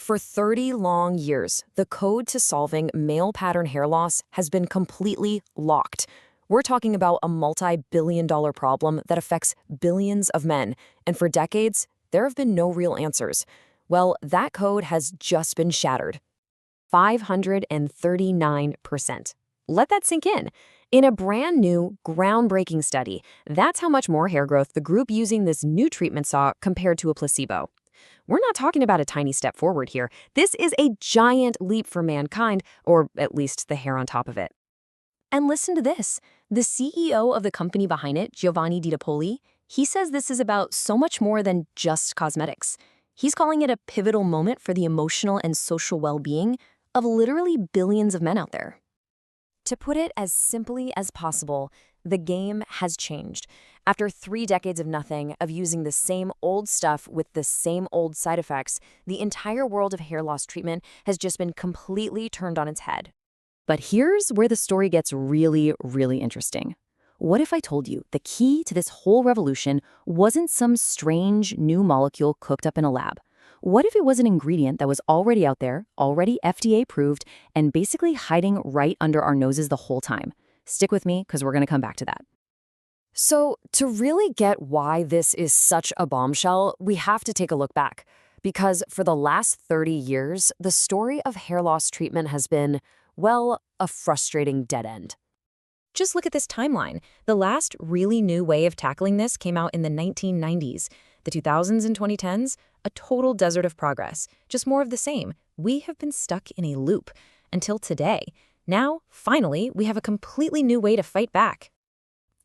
For 30 long years, the code to solving male pattern hair loss has been completely locked. We're talking about a multi-billion-dollar problem that affects billions of men, and for decades, there have been no real answers. Well, that code has just been shattered. 539%. Let that sink in. In a brand new, groundbreaking study, that's how much more hair growth the group using this new treatment saw compared to a placebo. We're not talking about a tiny step forward here. This is a giant leap for mankind, or at least the hair on top of it. And listen to this. The CEO of the company behind it, Giovanni Di Napoli, he says this is about so much more than just cosmetics. He's calling it a pivotal moment for the emotional and social well-being of literally billions of men out there. To put it as simply as possible, the game has changed. After 3 decades of nothing, of using the same old stuff with the same old side effects, the entire world of hair loss treatment has just been completely turned on its head. But here's where the story gets really, really interesting. What if I told you the key to this whole revolution wasn't some strange new molecule cooked up in a lab? What if it was an ingredient that was already out there, already FDA approved, and basically hiding right under our noses the whole time? Stick with me, because we're going to come back to that. So, to really get why this is such a bombshell, we have to take a look back. Because for the last 30 years, the story of hair loss treatment has been, well, a frustrating dead end. Just look at this timeline. The last really new way of tackling this came out in the 1990s. The 2000s and 2010s, a total desert of progress. Just more of the same. We have been stuck in a loop until today. Now, finally, we have a completely new way to fight back.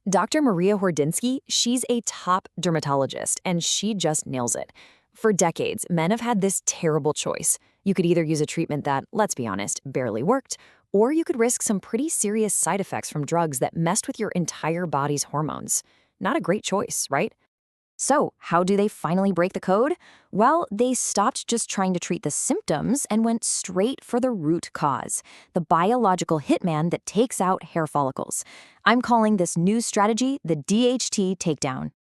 Dr. Maria Hordinsky, she's a top dermatologist, and she just nails it. For decades, men have had this terrible choice. You could either use a treatment that, let's be honest, barely worked, or you could risk some pretty serious side effects from drugs that messed with your entire body's hormones. Not a great choice, right? So, how do they finally break the code? Well, they stopped just trying to treat the symptoms and went straight for the root cause, the biological hitman that takes out hair follicles. I'm calling this new strategy the DHT takedown.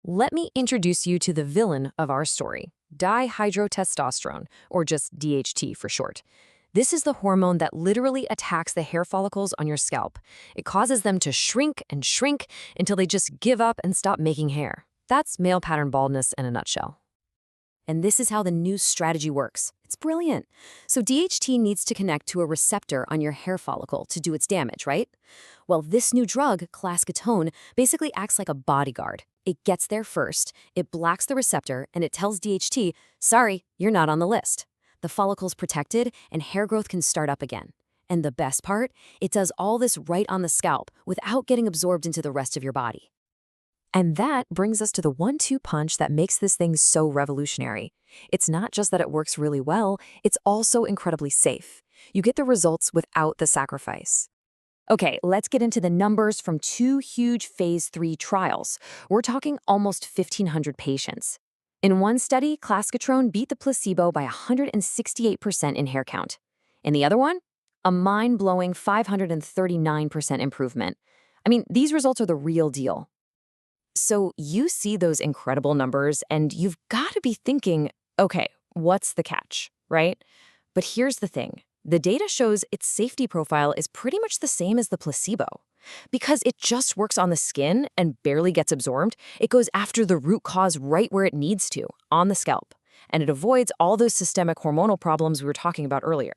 Let me introduce you to the villain of our story, dihydrotestosterone, or just DHT for short. This is the hormone that literally attacks the hair follicles on your scalp. It causes them to shrink and shrink until they just give up and stop making hair. That's male pattern baldness in a nutshell. And this is how the new strategy works. It's brilliant. So DHT needs to connect to a receptor on your hair follicle to do its damage, right? Well, this new drug, Clascoterone, basically acts like a bodyguard. It gets there first, it blocks the receptor, and it tells DHT, sorry, you're not on the list. The follicle's protected, and hair growth can start up again. And the best part? It does all this right on the scalp without getting absorbed into the rest of your body. And that brings us to the 1-2 punch that makes this thing so revolutionary. It's not just that it works really well, it's also incredibly safe. You get the results without the sacrifice. Okay, let's get into the numbers from 2 huge phase 3 trials. We're talking almost 1,500 patients. In one study, Clascoterone beat the placebo by 168% in hair count. In the other one, a mind-blowing 539% improvement. I mean, these results are the real deal. So you see those incredible numbers, and you've got to be thinking, okay, what's the catch, right? But here's the thing. The data shows its safety profile is pretty much the same as the placebo. Because it just works on the skin and barely gets absorbed, it goes after the root cause right where it needs to, on the scalp. And it avoids all those systemic hormonal problems we were talking about earlier.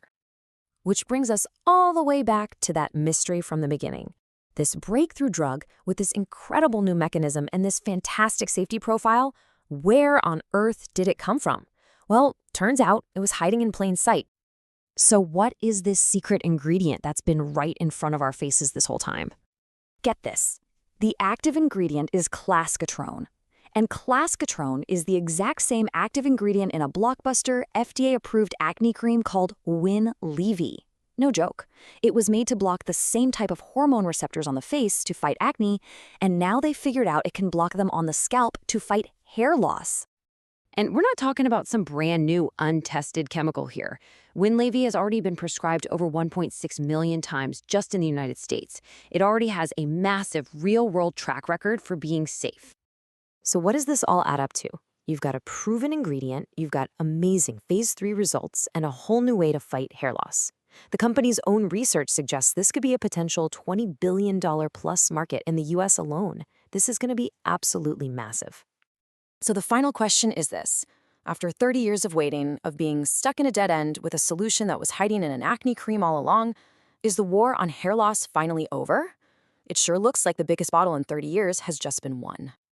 Which brings us all the way back to that mystery from the beginning. This breakthrough drug with this incredible new mechanism and this fantastic safety profile, where on earth did it come from? Well, turns out it was hiding in plain sight. So what is this secret ingredient that's been right in front of our faces this whole time? Get this. The active ingredient is Clascoterone. And Clascoterone is the exact same active ingredient in a blockbuster FDA-approved acne cream called Winlevi. No joke. It was made to block the same type of hormone receptors on the face to fight acne, and now they figured out it can block them on the scalp to fight hair loss. And we're not talking about some brand new, untested chemical here. Winlevi has already been prescribed over 1.6 million times just in the United States. It already has a massive real-world track record for being safe. So what does this all add up to? You've got a proven ingredient, you've got amazing phase 3 results, and a whole new way to fight hair loss. The company's own research suggests this could be a potential $20 billion plus market in the US alone. This is going to be absolutely massive. So the final question is this. After 30 years of waiting, of being stuck in a dead end with a solution that was hiding in an acne cream all along, is the war on hair loss finally over? It sure looks like the biggest battle in 30 years has just been won.